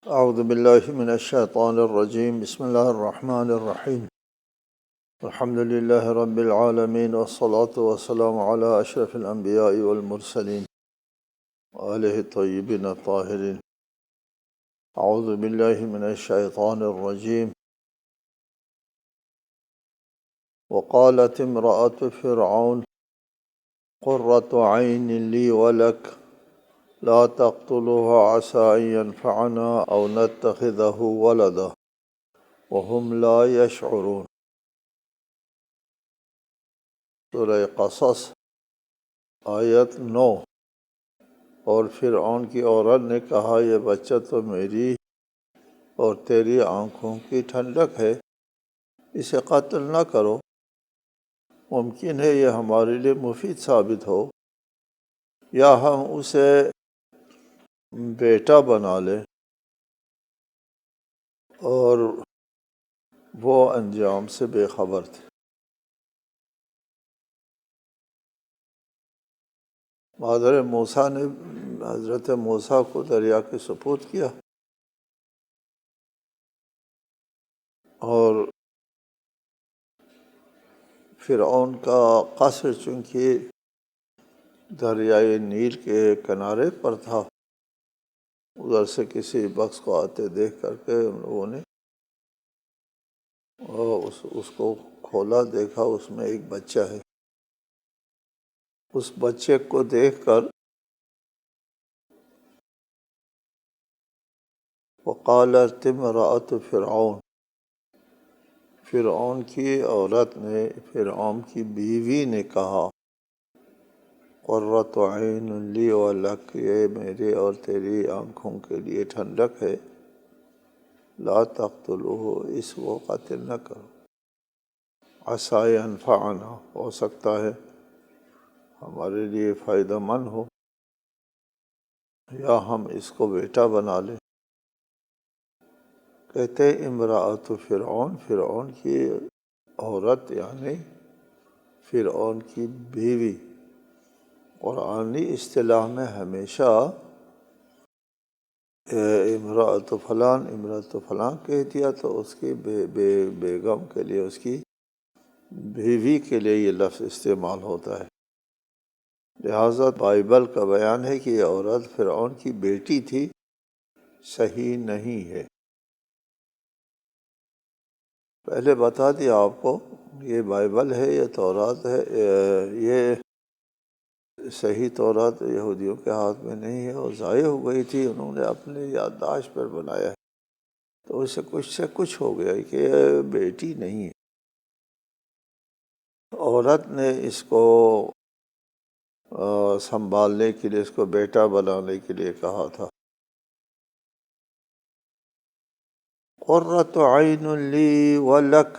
اعوذ باللہ من الشیطان الرجیم بسم اللہ الرحمن الرحیم الحمد للہ رب العالمین والصلاة والسلام علی اشرف الانبیاء والمرسلین وآلہ الطیبین الطاہرین۔ اعوذ باللہ من الشیطان الرجیم وقالت امرأة فرعون قرة عین لی ولک لا تقتلوه عسى أن ينفعنا أو نتخذه ولدا وهم لا يشعرون۔ سورہ قصص آیت 9۔ اور فرعون کی عورت نے کہا، یہ بچہ تو میری اور تیری آنکھوں کی ٹھنڈک ہے، اسے قتل نہ کرو، ممکن ہے یہ ہمارے لیے مفید ثابت ہو، یا ہم اسے بیٹا بنا لیں۔ اور وہ انجام سے بے خبر تھے۔ حضرت موسیٰ نے حضرت موسیٰ کو دریا کے سپرد کیا، اور فرعون کا قصر چونکہ دریائے نیل کے کنارے پر تھا، ادھر سے کسی بخش کو آتے دیکھ کر کے ان لوگوں نے اس کو کھولا، دیکھا اس میں ایک بچہ ہے۔ اس بچے کو دیکھ کر وقالت امرأۃ فرعون، فرعون کی عورت نے، فرعون کی بیوی نے کہا، قرۃ عین لی ولک، یہ میرے اور تیری آنکھوں کے لیے ٹھنڈک ہے، لا تقتلوہ، اس کو قتل نہ کرو، عسیٰ ینفعنا، ہو سکتا ہے ہمارے لیے فائدہ مند ہو، یا ہم اس کو بیٹا بنا لیں۔ کہتے امرأۃ فرعون، فرعون کی عورت یعنی فرعون کی بیوی۔ قرآنی اصطلاح میں ہمیشہ امرأۃ فلان، امرأۃ فلان کہہ دیا تو اس کی بیگم کے لیے، اس کی بیوی کے لیے یہ لفظ استعمال ہوتا ہے۔ لہٰذا بائبل کا بیان ہے کہ یہ عورت فرعون کی بیٹی تھی، صحیح نہیں ہے۔ پہلے بتا دیا آپ کو، یہ بائبل ہے، یہ تورات ہے، یہ صحیح تورات یہودیوں کے ہاتھ میں نہیں ہے، اور ضائع ہو گئی تھی، انہوں نے اپنے یادداشت پر بنایا ہے، تو اسے کچھ سے کچھ ہو گیا کہ یہ بیٹی نہیں ہے۔ عورت نے اس کو سنبھالنے کے لیے، اس کو بیٹا بنانے کے لیے کہا تھا۔ قرۃ عین لی ولک،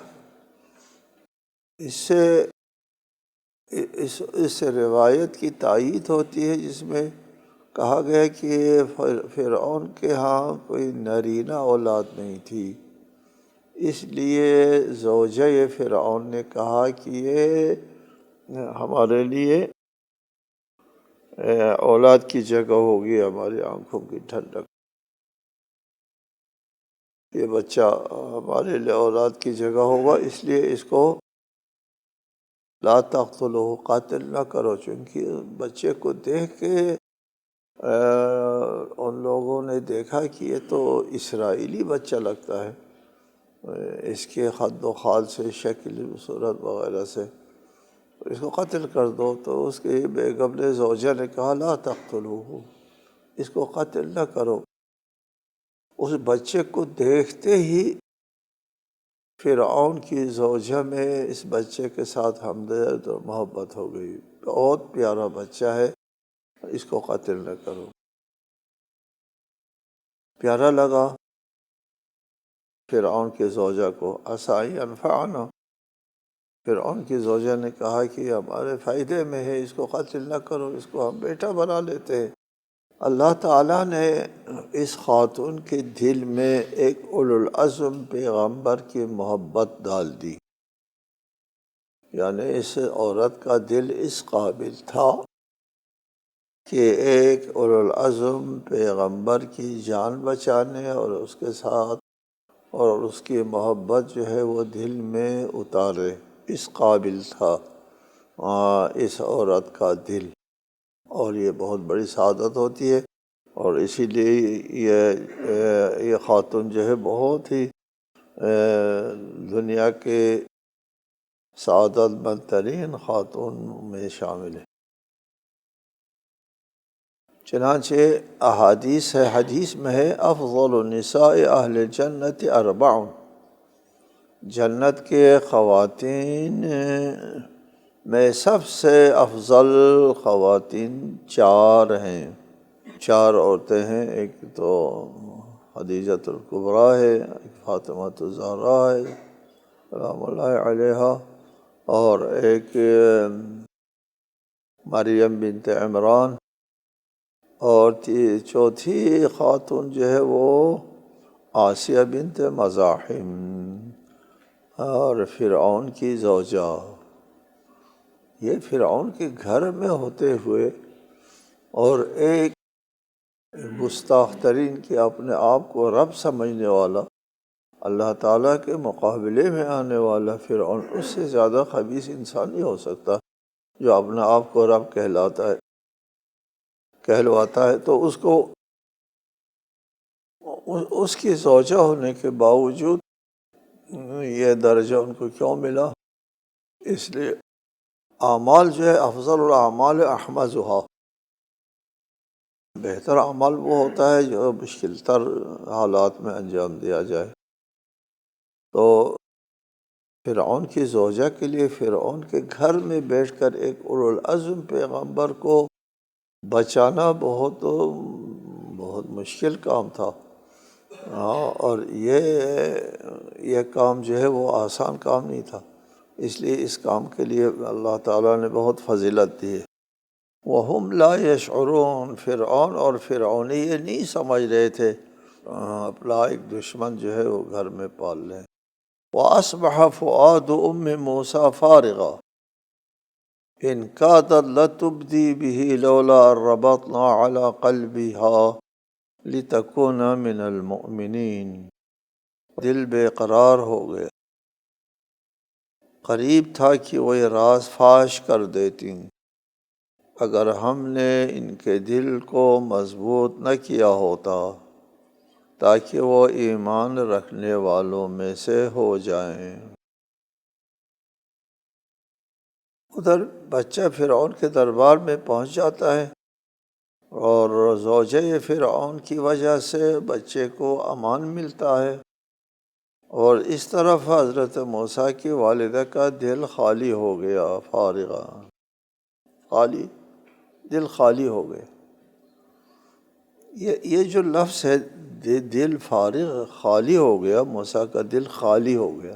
اس روایت کی تائید ہوتی ہے جس میں کہا گیا کہ فرعون کے ہاں کوئی نرینہ اولاد نہیں تھی، اس لیے زوجہ فرعون نے کہا کہ یہ ہمارے لیے اولاد کی جگہ ہوگی، ہماری آنکھوں کی ٹھنڈک، یہ بچہ ہمارے لیے اولاد کی جگہ ہوگا، اس لیے اس کو لا تقتلوہ، قاتل نہ کرو۔ چونکہ بچے کو دیکھ کے ان لوگوں نے دیکھا کہ یہ تو اسرائیلی بچہ لگتا ہے، اس کے خد و خال سے، شکل صورت وغیرہ سے، اس کو قتل کر دو۔ تو اس کی بیگم نے، زوجہ نے کہا، لا تقتلوہ، اس کو قتل نہ کرو۔ اس بچے کو دیکھتے ہی فرعون کی زوجہ میں اس بچے کے ساتھ ہمدرد اور محبت ہو گئی، بہت پیارا بچہ ہے، اس کو قتل نہ کرو۔ پیارا لگا فرعون کی زوجہ کو، عسیٰ ان ینفعنا، فرعون کی زوجہ نے کہا کہ ہمارے فائدے میں ہے، اس کو قتل نہ کرو، اس کو ہم بیٹا بنا لیتے ہیں۔ اللہ تعالیٰ نے اس خاتون کے دل میں ایک اولوالعزم پیغمبر کی محبت ڈال دی، یعنی اس عورت کا دل اس قابل تھا کہ ایک اولوالعزم پیغمبر کی جان بچانے اور اس کے ساتھ اور اس کی محبت جو ہے وہ دل میں اتارے، اس قابل تھا اس عورت کا دل، اور یہ بہت بڑی سعادت ہوتی ہے، اور اسی لیے یہ خاتون جو ہے بہت ہی دنیا کے سعادت مند ترین خاتون میں شامل ہے۔ چنانچہ احادیث ہے، حدیث میں ہے افضل النساء اہل الجنت اربع، جنت کے خواتین میں سب سے افضل خواتین 4 ہیں، 4 عورتیں ہیں، ایک تو خدیجۃ الکبریٰ ہے، ایک فاطمہ الزہرا ہے سلام اللہ علیہا، اور ایک مریم بنت عمران، اور چوتھی خاتون جو ہے وہ آسیہ بنت مزاحم اور فرعون کی زوجہ۔ یہ فرعون کے گھر میں ہوتے ہوئے اور ایک گستاخ ترین کہ اپنے آپ کو رب سمجھنے والا، اللہ تعالیٰ کے مقابلے میں آنے والا فرعون، اس سے زیادہ خبیث انسان نہیں ہو سکتا جو اپنے آپ کو رب کہلواتا ہے، تو اس کو اس کی زوجہ ہونے کے باوجود یہ درجہ ان کو کیوں ملا؟ اس لیے اعمال جو ہے افضل الاعمال احمدھا، بہتر عمل وہ ہوتا ہے جو مشکل تر حالات میں انجام دیا جائے۔ تو فرعون کی زوجہ کے لیے فرعون کے گھر میں بیٹھ کر ایک اولوالعزم پیغمبر کو بچانا بہت مشکل کام تھا، اور یہ کام جو ہے وہ آسان کام نہیں تھا، اس لیے اس کام کے لیے اللہ تعالیٰ نے بہت فضیلت دی ہے۔ وَهُمْ لَا يَشْعُرُونَ، فرعون اور فرعونی یہ نہیں سمجھ رہے تھے اپنا ایک دشمن جو ہے وہ گھر میں پال لیں۔ وَأَصْبَحَ فُؤَادُ أُمِّ مُوسَىٰ فَارِغًا إِنْ كَادَتْ لَتُبْدِي بِهِ لَوْلَا أَن رَّبَطْنَا عَلَىٰ قَلْبِهَا لِتَكُونَ مِنَ الْمُؤْمِنِينَ، دل بے قرار ہو گیا، قریب تھا کہ وہ یہ راز فاش کر دیتی اگر ہم نے ان کے دل کو مضبوط نہ کیا ہوتا تاکہ وہ ایمان رکھنے والوں میں سے ہو جائیں۔ ادھر بچہ فرعون کے دربار میں پہنچ جاتا ہے، اور زوجہ فرعون کی وجہ سے بچے کو امان ملتا ہے، اور اس طرف حضرت موسیٰ کی والدہ کا دل خالی ہو گیا، فارغہ، خالی، دل خالی ہو گئے۔ یہ جو لفظ ہے دل فارغ، خالی ہو گیا، موسیٰ کا دل خالی ہو گیا،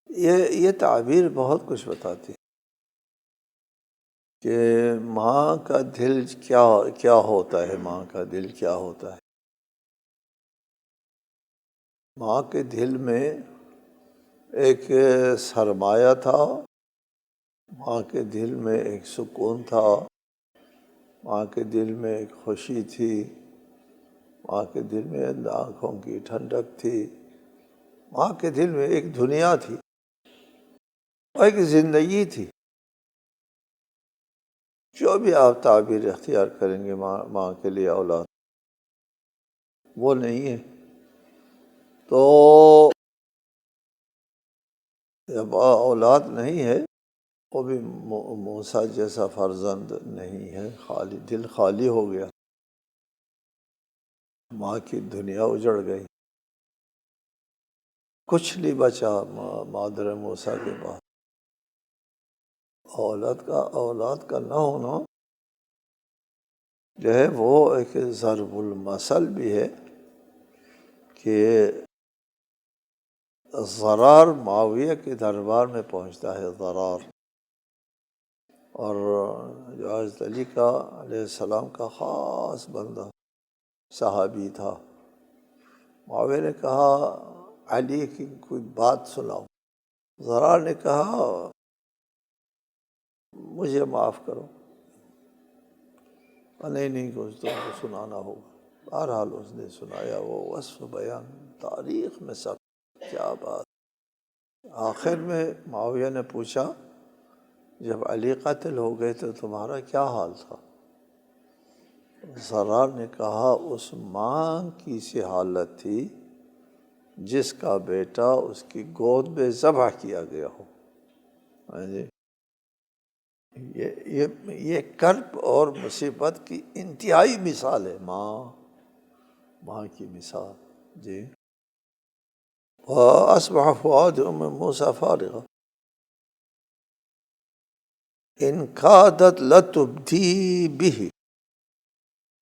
یہ تعبیر بہت کچھ بتاتی ہے کہ ماں کا دل کیا ہوتا ہے، ماں کا دل کیا ہوتا ہے۔ ماں کے دل میں ایک سرمایہ تھا، ماں کے دل میں ایک سکون تھا، ماں کے دل میں ایک خوشی تھی، ماں کے دل میں آنکھوں کی ٹھنڈک تھی، ماں کے دل میں ایک دنیا تھی، ایک زندگی تھی۔ جو بھی آپ تعبیر اختیار کریں گے ماں کے لیے اولاد وہ نہیں ہے۔ تو جب اولاد نہیں ہے، وہ بھی موسیٰ جیسا فرزند نہیں ہے، خالی، دل خالی ہو گیا، ماں کی دنیا اجڑ گئی، کچھ نہیں بچا مادر موسیٰ کے پاس۔ اولاد کا نہ ہونا جو ہے وہ ایک ضرب المثل بھی ہے کہ ضرار معاویہ کے دربار میں پہنچتا ہے، ضرار، اور جو حضرت علی کا علیہ السلام کا خاص بندہ صحابی تھا۔ معاویہ نے کہا علی کی کوئی بات سناؤ، ضرار نے کہا مجھے معاف کرو، نہیں کچھ تم کو سنانا ہوگا۔ بہرحال اس نے سنایا، وہ وصف بیان تاریخ میں سب، کیا بات۔ آخر میں معاویہ نے پوچھا جب علی قتل ہو گئے تو تمہارا کیا حال تھا؟ زرار نے کہا اس ماں کی سی حالت تھی جس کا بیٹا اس کی گود میں ذبح کیا گیا ہو۔ ہاں جی، یہ کرب اور مصیبت کی انتہائی مثال ہے، ماں کی مثال۔ جی، وَأَصْبَحَ فُؤَادُ أُمِّ مُوسَىٰ فَارِغًا إِنْ كَادَتْ لَتُبْدِي بِهِ،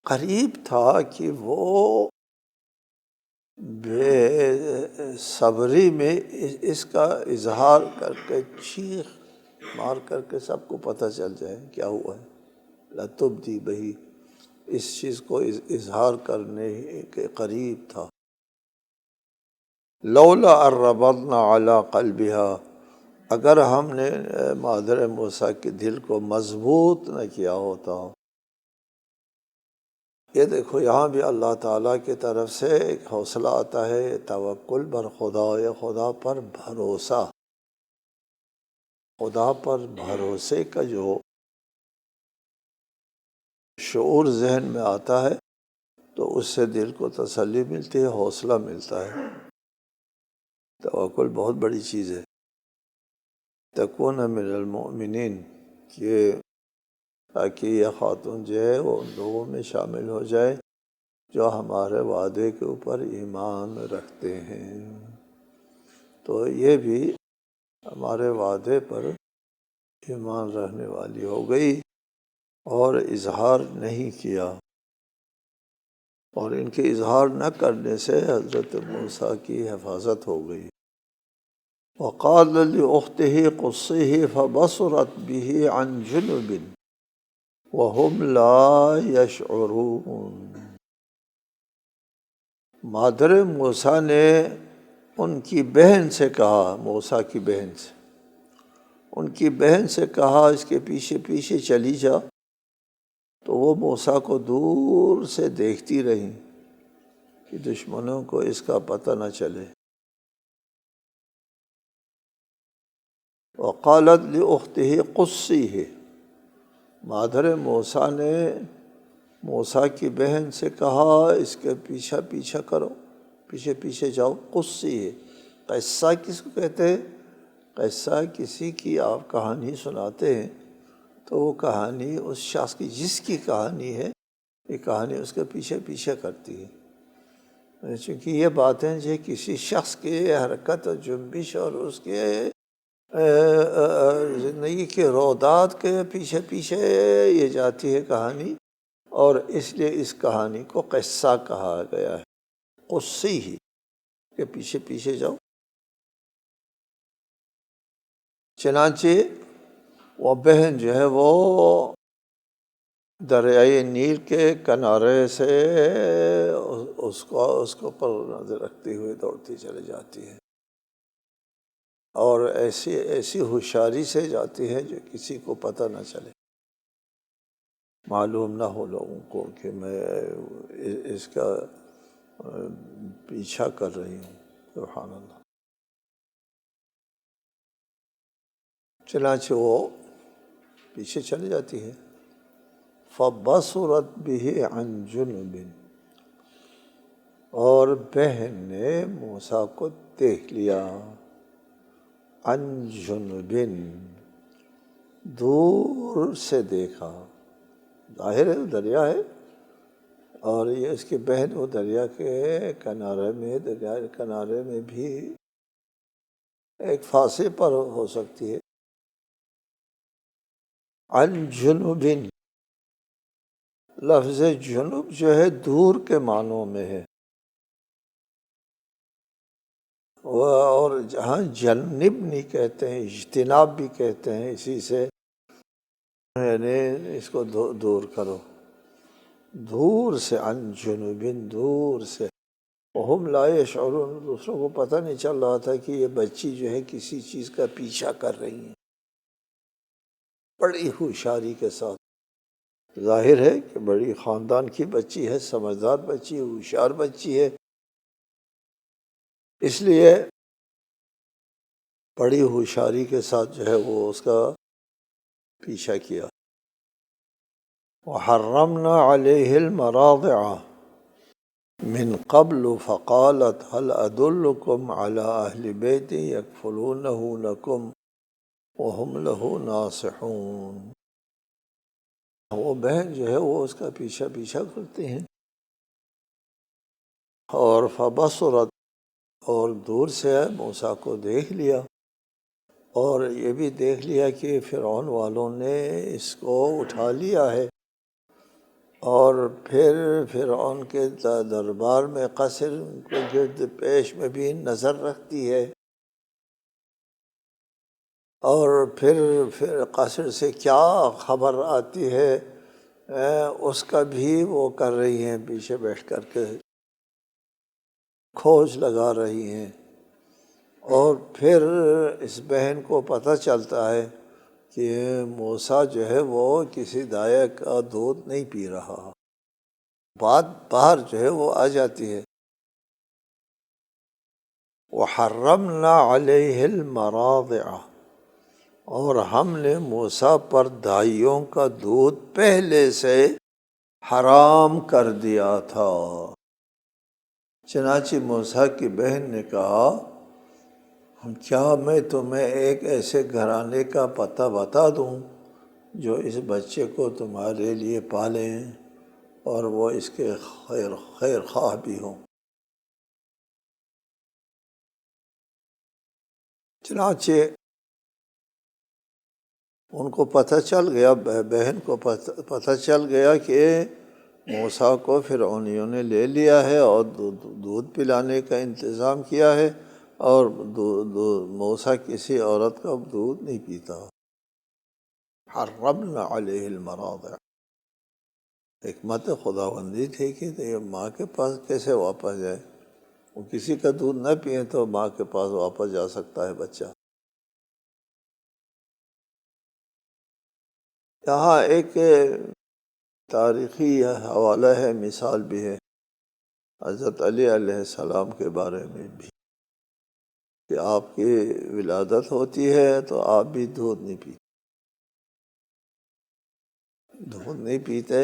قریب تھا کہ وہ بے صبری میں اس کا اظہار کر کے چیخ مار کر کے سب کو پتہ چل جائے کیا ہوا ہے۔ لَتُبْدِي بِهِ، اس چیز کو اظہار کرنے کے قریب تھا۔ لولا ان ربطنا علی قلبها، اگر ہم نے مادر موسیٰ کے دل کو مضبوط نہ کیا ہوتا۔ یہ دیکھو یہاں بھی اللہ تعالیٰ کی طرف سے ایک حوصلہ آتا ہے، توکل بر خدا، یا خدا پر بھروسہ۔ خدا پر بھروسے کا جو شعور ذہن میں آتا ہے تو اس سے دل کو تسلی ملتی ہے، حوصلہ ملتا ہے۔ توکل بہت بڑی چیز ہے۔ تکون من المؤمنین، کہ تاکہ یہ خاتون جو ہے وہ ان لوگوں میں شامل ہو جائے جو ہمارے وعدے کے اوپر ایمان رکھتے ہیں۔ تو یہ بھی ہمارے وعدے پر ایمان رہنے والی ہو گئی اور اظہار نہیں کیا، اور ان کے اظہار نہ کرنے سے حضرت موسیٰ کی حفاظت ہو گئی۔ وقال لأخته قصه فبصرت به عن جنب وهم لا يشعرون، مادر موسیٰ نے ان کی بہن سے کہا، موسیٰ کی بہن سے، ان کی بہن سے کہا اس کے پیچھے پیچھے چلی جا، تو وہ موسیٰ کو دور سے دیکھتی رہی کہ دشمنوں کو اس کا پتہ نہ چلے۔ وقالت لأخته قصیہ، مادر موسیٰ نے موسیٰ کی بہن سے کہا اس کے پیچھا کرو، پیچھے پیچھے جاؤ۔ قصیہ، قصہ کس کو کہتے ہیں؟ قصہ کسی کی آپ کہانی سناتے ہیں تو وہ کہانی اس شخص کی، جس کی کہانی ہے، یہ کہانی اس کے پیچھے پیچھے کرتی ہے، چونکہ یہ باتیں جو کسی شخص کی حرکت و جنبش اور اس کے زندگی کے رودات کے پیچھے پیچھے یہ جاتی ہے کہانی، اور اس لیے اس کہانی کو قصہ کہا گیا ہے۔ قصی ہی کہ پیچھے پیچھے جاؤ۔ چنانچہ وہ بہن جو ہے وہ دریائے نیل کے کنارے سے اس کو پر نظر رکھتے ہوئے دوڑتی چلی جاتی ہے، اور ایسی ہوشیاری سے جاتی ہے جو کسی کو پتہ نہ چلے، معلوم نہ ہو لوگوں کو کہ میں اس کا پیچھا کر رہی ہوں۔ سبحان اللہ۔ چنانچہ وہ پیچھے چلی جاتی ہے۔ فَبَصُرَتْ بِهِ عَنْ جُنُبٍ، اور بہن نے موسیٰ کو دیکھ لیا، عن جنبٍ، دور سے دیکھا، ظاہر ہے دریا ہے، اور یہ اس کی بہن وہ دریا کے کنارے میں، دریا کے کنارے میں بھی ایک فاصلے پر ہو سکتی ہے۔ عن جنب، لفظ جنوب جو ہے دور کے معنوں میں ہے، اور جہاں جنب نہیں کہتے ہیں، اجتناب بھی کہتے ہیں، اسی سے یعنی اس کو دور کرو، دور سے، عن جنوب، دور سے۔ وہم لا یشعرون، دوسروں کو پتہ نہیں چل رہا تھا کہ یہ بچی جو ہے کسی چیز کا پیچھا کر رہی ہیں۔ بڑی ہوشیاری کے ساتھ۔ ظاہر ہے کہ بڑی خاندان کی بچی ہے، سمجھدار بچی ہے، ہوشیار بچی ہے، اس لیے بڑی ہوشیاری کے ساتھ جو ہے وہ اس کا پیچھا کیا۔ وحرمنا علیہ المراضع من قبل فقالت هل ادلکم علی اہل بیت یکفلونہ لکم وہم لہ ناصحون۔ وہ بہن جو ہے وہ اس کا پیچھا کرتی ہیں، اور فبصرت، اور دور سے موسیٰ کو دیکھ لیا، اور یہ بھی دیکھ لیا کہ فرعون والوں نے اس کو اٹھا لیا ہے، اور پھر فرعون کے دربار میں قصر کے گرد پیش میں بھی نظر رکھتی ہے، اور پھر قصر سے کیا خبر آتی ہے اس کا بھی وہ کر رہی ہیں، پیچھے بیٹھ کر کے کھوج لگا رہی ہیں۔ اور پھر اس بہن کو پتہ چلتا ہے کہ موسیٰ جو ہے وہ کسی دائیں کا دودھ نہیں پی رہا، بات باہر جو ہے وہ آ جاتی ہے۔ وحرمنا علیہ المراضع، اور ہم نے موسیٰ پر دائیوں کا دودھ پہلے سے حرام کر دیا تھا۔ چنانچہ موسیٰ کی بہن نے کہا کیا میں تمہیں ایک ایسے گھرانے کا پتہ بتا دوں جو اس بچے کو تمہارے لیے پالیں اور وہ اس کے خیر خواہ بھی ہوں۔ چنانچہ ان کو پتہ چل گیا، بہن کو پتہ چل گیا کہ موسیٰ کو فرعونیوں نے لے لیا ہے اور دودھ پلانے کا انتظام کیا ہے، اور موسیٰ کسی عورت کا دودھ نہیں پیتا۔ حرمنا علیہ المراضع، حکمت خداوندی تھی کہ یہ ماں کے پاس کیسے واپس جائے، وہ کسی کا دودھ نہ پیے تو ماں کے پاس واپس جا سکتا ہے بچہ۔ یہاں ایک تاریخی حوالہ ہے، مثال بھی ہے حضرت علی علیہ السلام کے بارے میں بھی، کہ آپ کی ولادت ہوتی ہے تو آپ بھی دودھ نہیں پیتے،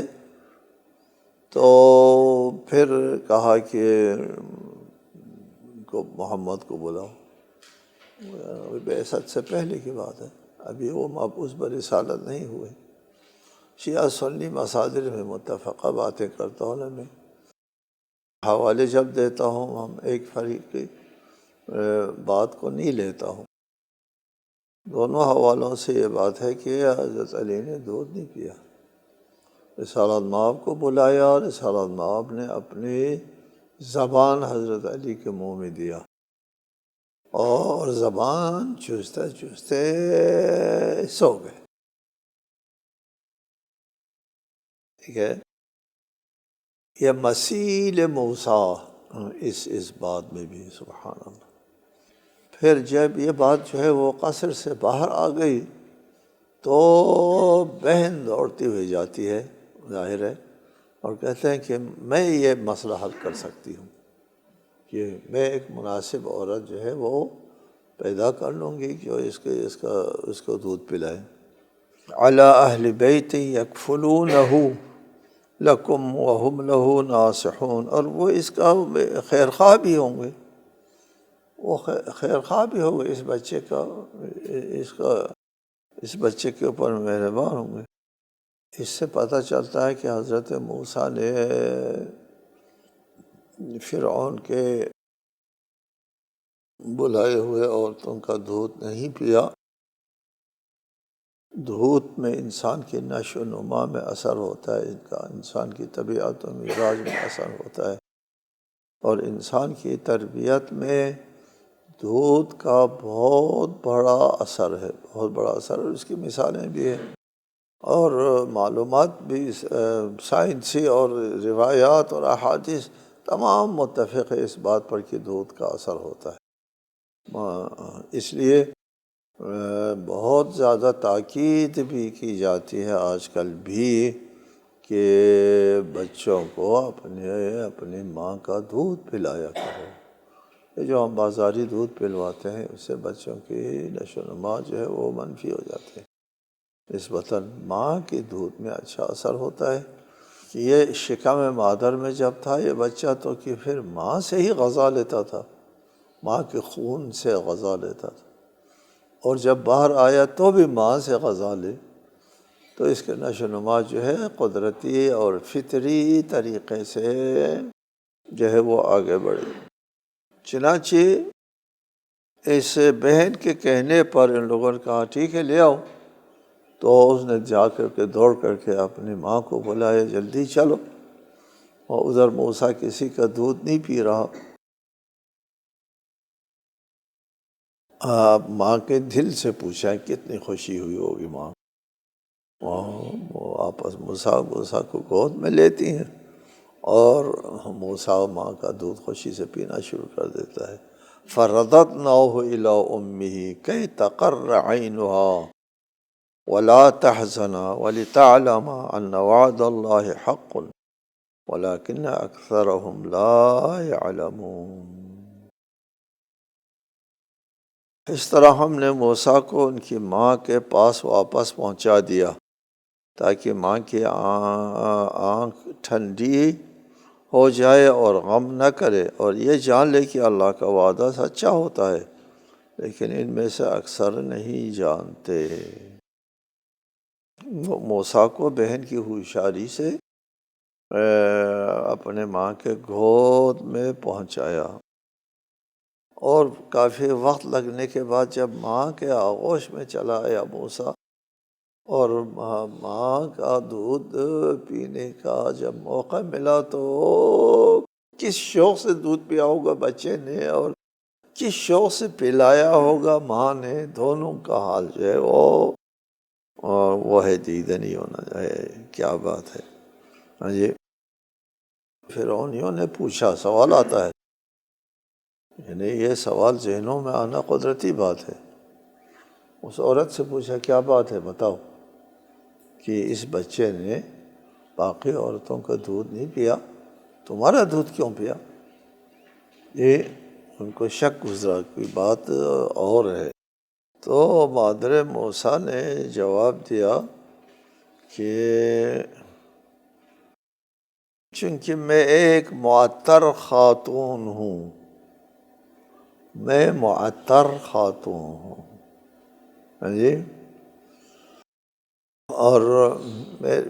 تو پھر کہا کہ محمد کو بلاؤ، بعثت سے پہلے کی بات ہے، ابھی وہ مبعوث برسالت نہیں ہوئے۔ شیعہ سنی مصادر میں متفقہ باتیں کرتا ہوں نا، میں حوالے جب دیتا ہوں ہم ایک فریق کی بات کو نہیں لیتا ہوں، دونوں حوالوں سے یہ بات ہے کہ حضرت علی نے دودھ نہیں پیا۔ رسالت مآب کو بلایا، اور رسالت مآب نے اپنی زبان حضرت علی کے منہ میں دیا، اور زبان چوستے چوستے سو گئے۔ ٹھیک ہے، یہ مثیل موسیٰ اس بات میں بھی، سبحان اللہ۔ پھر جب یہ بات جو ہے وہ قصر سے باہر آ گئی تو بہن دوڑتی ہوئی جاتی ہے، ظاہر ہے، اور کہتے ہیں کہ میں یہ مسئلہ حل کر سکتی ہوں، کہ میں ایک مناسب عورت جو ہے وہ پیدا کر لوں گی جو اس کو دودھ پلائے۔ علی اہل بیت یکفلونہ لکم وہم لہ ناصحون، اور وہ اس کا خیر خواہ بھی ہوں گے، وہ خیر خواہ بھی ہوگے اس بچے کا، اس بچے کے اوپر مہربان ہوں گے۔ اس سے پتہ چلتا ہے کہ حضرت موسیٰ نے فرعون کے بلائے ہوئے عورتوں کا دودھ نہیں پیا۔ دودھ میں انسان کی نشو و نما میں اثر ہوتا ہے، ان کا انسان کی طبیعت و مزاج میں اثر ہوتا ہے، اور انسان کی تربیت میں دودھ کا بہت بڑا اثر ہے، بہت بڑا اثر، اور اس کی مثالیں بھی ہیں، اور معلومات بھی سائنسی اور روایات اور احادیث تمام متفق ہے اس بات پر کہ دودھ کا اثر ہوتا ہے۔ اس لیے بہت زیادہ تاکید بھی کی جاتی ہے آج کل بھی کہ بچوں کو اپنی ماں کا دودھ پلایا کرو۔ یہ جو ہم بازاری دودھ پلواتے ہیں اس سے بچوں کی نشو و نما جو ہے وہ منفی ہو جاتے ہیں، نسبتاً ماں کے دودھ میں اچھا اثر ہوتا ہے۔ یہ شکم مادر میں جب تھا یہ بچہ تو کہ پھر ماں سے ہی غذا لیتا تھا، ماں کے خون سے غذا لیتا تھا، اور جب باہر آیا تو بھی ماں سے غذا لے تو اس کے نشو و نما جو ہے قدرتی اور فطری طریقے سے جو ہے وہ آگے بڑھے۔ چنانچہ اس بہن کے کہنے پر ان لوگوں نے کہا ٹھیک ہے لے آؤ، تو اس نے جا کر کے دوڑ کر کے اپنی ماں کو بلایا جلدی چلو، اور ادھر موسیٰ کسی کا دودھ نہیں پی رہا۔ ماں کے دل سے پوچھا کتنی خوشی ہوئی ہوگی ماں، وہ آپس موسیٰ کو گود میں لیتی ہیں اور موسیٰ ماں کا دودھ خوشی سے پینا شروع کر دیتا ہے۔ فَرَدَدْنَاهُ إِلَىٰ أُمِّهِ كَيْ تَقَرَّ عَيْنُهَا وَلَا تَحْزَنَ وَلِتَعْلَمَ أَنَّ وَعْدَ اللَّهِ حَقٌّ وَلَكِنَّ أَكْثَرَهُمْ لَا يَعْلَمُونَ۔ اس طرح ہم نے موسیٰ کو ان کی ماں کے پاس واپس پہنچا دیا تاکہ ماں کی آنکھ ٹھنڈی ہو جائے اور غم نہ کرے اور یہ جان لے کہ اللہ کا وعدہ سچا ہوتا ہے، لیکن ان میں سے اکثر نہیں جانتے۔ موسیٰ کو بہن کی ہوشیاری سے اپنے ماں کے گود میں پہنچایا، اور کافی وقت لگنے کے بعد جب ماں کے آغوش میں چلا آیا موسیٰ اور ماں کا دودھ پینے کا جب موقع ملا تو کس شوق سے دودھ پیا ہوگا بچے نے اور کس شوق سے پلایا ہوگا ماں نے، دونوں کا حال جو ہے وہ ہے دیدہ نہیں ہونا چاہیے۔ کیا بات ہے۔ ہاں جی، فرعونیوں نے پوچھا، سوال آتا ہے، یعنی یہ سوال ذہنوں میں آنا قدرتی بات ہے۔ اس عورت سے پوچھا کیا بات ہے بتاؤ کہ اس بچے نے باقی عورتوں کا دودھ نہیں پیا، تمہارا دودھ کیوں پیا؟ یہ ان کو شک گزرا، کوئی بات اور ہے۔ تو مادر موسیٰ نے جواب دیا کہ چونکہ میں ایک معطر خاتون ہوں، میں معطر خاتون ہوں، ہاں جی، اور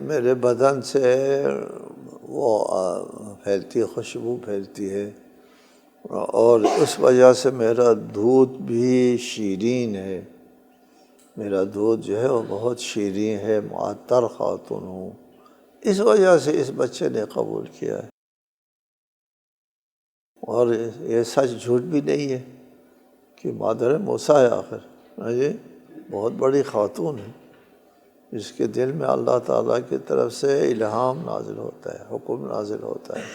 میرے بدن سے وہ پھیلتی خوشبو پھیلتی ہے، اور اس وجہ سے میرا دودھ بھی شیرین ہے، میرا دودھ جو ہے وہ بہت شیرین ہے، معطر خاتون ہوں، اس وجہ سے اس بچے نے قبول کیا ہے۔ اور یہ سچ جھوٹ بھی نہیں ہے کہ مادر موسیٰ ہے آخر، ہاں جی، بہت بڑی خاتون ہے، جس کے دل میں اللہ تعالیٰ کی طرف سے الہام نازل ہوتا ہے، حکم نازل ہوتا ہے،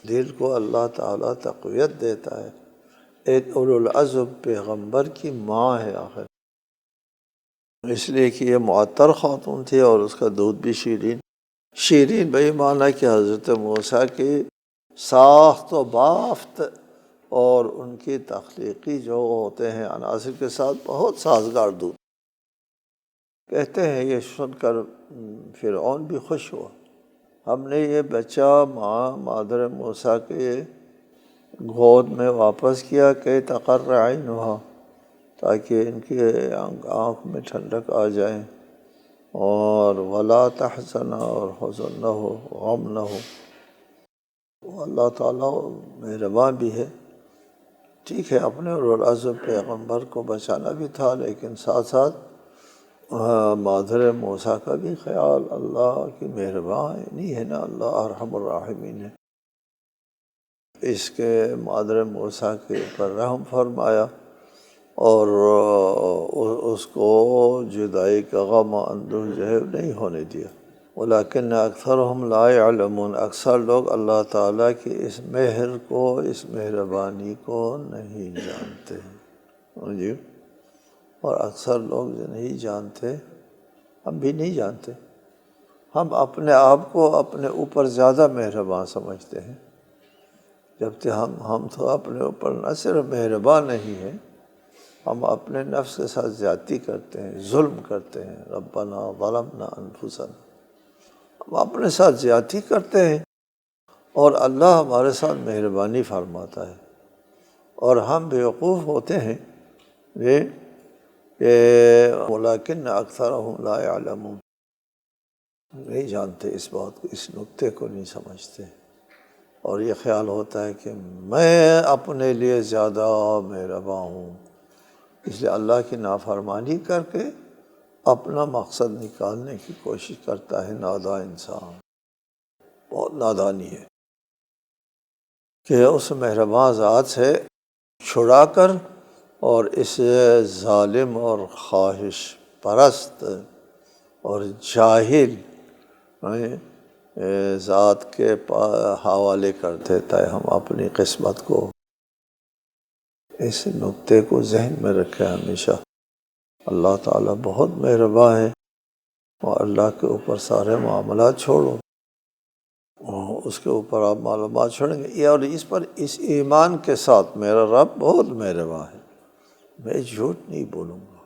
دل کو اللہ تعالیٰ تقویت دیتا ہے۔ ایک اولو العزم پیغمبر کی ماں ہے آخر، اس لیے کہ یہ معطر خاتون تھی اور اس کا دودھ بھی شیرین۔ شیرین بھائی معنی کہ حضرت موسیٰ کی ساخت و بافت اور ان کی تخلیقی جو ہوتے ہیں عناصر کے ساتھ بہت سازگار دودھ۔ کہتے ہیں یہ سن کر فرعون بھی خوش ہوا، ہم نے یہ بچہ مادر موسیٰ کے گود میں واپس کیا کہ تقر عینھا، تاکہ ان کی آنکھ میں ٹھنڈک آ جائے، اور ولا تحزن، اور حزن نہ ہو، غم نہ ہو۔ اللہ تعالیٰ مہربان بھی ہے، ٹھیک ہے اپنے اولو العزم پیغمبر کو بچانا بھی تھا، لیکن ساتھ ساتھ مادر موسیٰ کا بھی خیال، اللہ کی مہربانی ہے نا، اللہ ارحم الراحمین ہے، اس کے مادر موسیٰ کے اوپر رحم فرمایا اور اس کو جدائی کا غم و اندوہ جو ہے نہیں ہونے دیا۔ ولیکن اکثرہم لا یعلمون، اکثر لوگ اللہ تعالیٰ کی اس مہر کو، اس مہربانی کو نہیں جانتے۔ جی، اور اکثر لوگ جو نہیں جانتے، ہم بھی نہیں جانتے، ہم اپنے آپ کو اپنے اوپر زیادہ مہربان سمجھتے ہیں، جبکہ ہم تو اپنے اوپر نہ صرف مہربان نہیں ہیں، ہم اپنے نفس کے ساتھ زیادتی کرتے ہیں، ظلم کرتے ہیں۔ ربنا ظلمنا انفسنا، ہم اپنے ساتھ زیادتی کرتے ہیں اور اللہ ہمارے ساتھ مہربانی فرماتا ہے، اور ہم بیوقوف ہوتے ہیں کہ ولیکن اکثرهم لا یعلمون، نہیں جانتے اس بات کو، اس نکتے کو نہیں سمجھتے، اور یہ خیال ہوتا ہے کہ میں اپنے لیے زیادہ مہربان ہوں، اس لیے اللہ کی نافرمانی کر کے اپنا مقصد نکالنے کی کوشش کرتا ہے نادان انسان۔ بہت نادانی ہے کہ اس مہربان ذات سے چھڑا کر اور اس ظالم اور خواہش پرست اور جاہل ذات کے حوالے کر دیتا ہے ہم اپنی قسمت کو۔ اس نکتے کو ذہن میں رکھیں ہمیشہ، اللہ تعالیٰ بہت مہربان ہے، اور اللہ کے اوپر سارے معاملات چھوڑو، اس کے اوپر آپ معلومات چھوڑیں گے، اور اس پر اس ایمان کے ساتھ میرا رب بہت مہربان ہے، میں جھوٹ نہیں بولوں گا،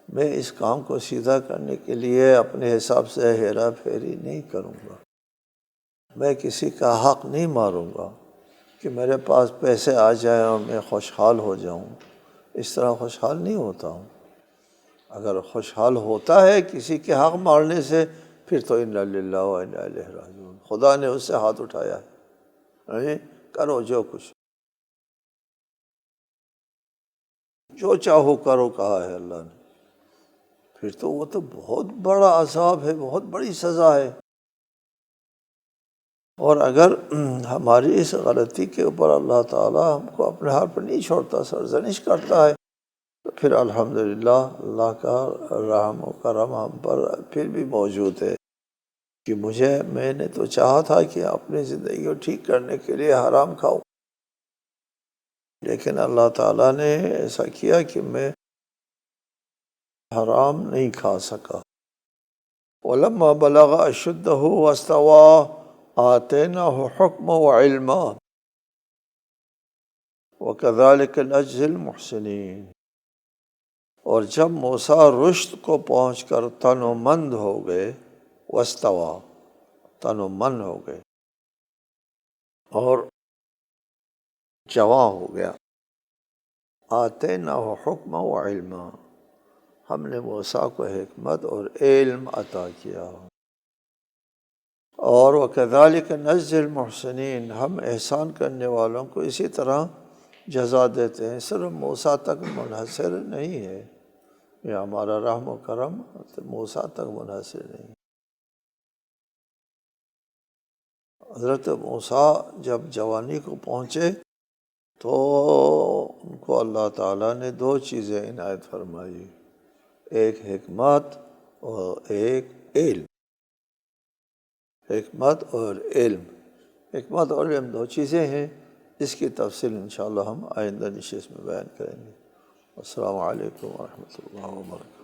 میں اس کام کو سیدھا کرنے کے لیے اپنے حساب سے ہیرا پھیری نہیں کروں گا، میں کسی کا حق نہیں ماروں گا کہ میرے پاس پیسے آ جائیں اور میں خوشحال ہو جاؤں، اس طرح خوشحال نہیں ہوتا ہوں۔ اگر خوشحال ہوتا ہے کسی کے حق مارنے سے، پھر تو انا للہ و انا الیہ راجعون، خدا نے اس سے ہاتھ اٹھایا ہے، کرو جو کچھ، جو چاہو کرو کہا ہے اللہ نے، پھر تو وہ تو بہت بڑا عذاب ہے، بہت بڑی سزا ہے۔ اور اگر ہماری اس غلطی کے اوپر اللہ تعالیٰ ہم کو اپنے ہاتھ پر نہیں چھوڑتا، سرزنش کرتا ہے، تو پھر الحمدللہ اللہ کا رحم و کرم ہم پر پھر بھی موجود ہے کہ میں نے تو چاہا تھا کہ اپنی زندگی کو ٹھیک کرنے کے لیے حرام کھاؤں، لیکن اللہ تعالیٰ نے ایسا کیا کہ میں حرام نہیں کھا سکا۔ وَلَمَّا بَلَغَ أَشُدَّهُ وَاسْتَوَىٰ آتَيْنَاهُ حُكْمًا وَعِلْمًا وَكَذَلِكَ نَجْزِي الْمُحْسِنِينَ، اور جب موسیٰ رشد کو پہنچ کر تن و مند ہو گئے، واستویٰ تن و من ہو گئے اور جواں ہو گیا، آتیناہ حکما و علما، ہم نے موسیٰ کو حکمت اور علم عطا کیا، اور وَكَذَلِكَ نَجْزِي الْمُحْسِنِينَ، ہم احسان کرنے والوں کو اسی طرح جزا دیتے ہیں۔ صرف موسیٰ تک منحصر نہیں ہے، یہ ہمارا رحم و کرم موسیٰ تک منحصر نہیں۔ حضرت موسیٰ جب جوانی کو پہنچے تو ان کو اللہ تعالیٰ نے دو چیزیں عنایت فرمائی، ایک حکمت اور ایک علم۔ حکمت اور علم، حکمت اور علم دو چیزیں ہیں، اس کی تفصیل انشاءاللہ ہم آئندہ نشست میں بیان کریں گے۔ السلام علیکم ورحمۃ اللہ وبرکاتہ۔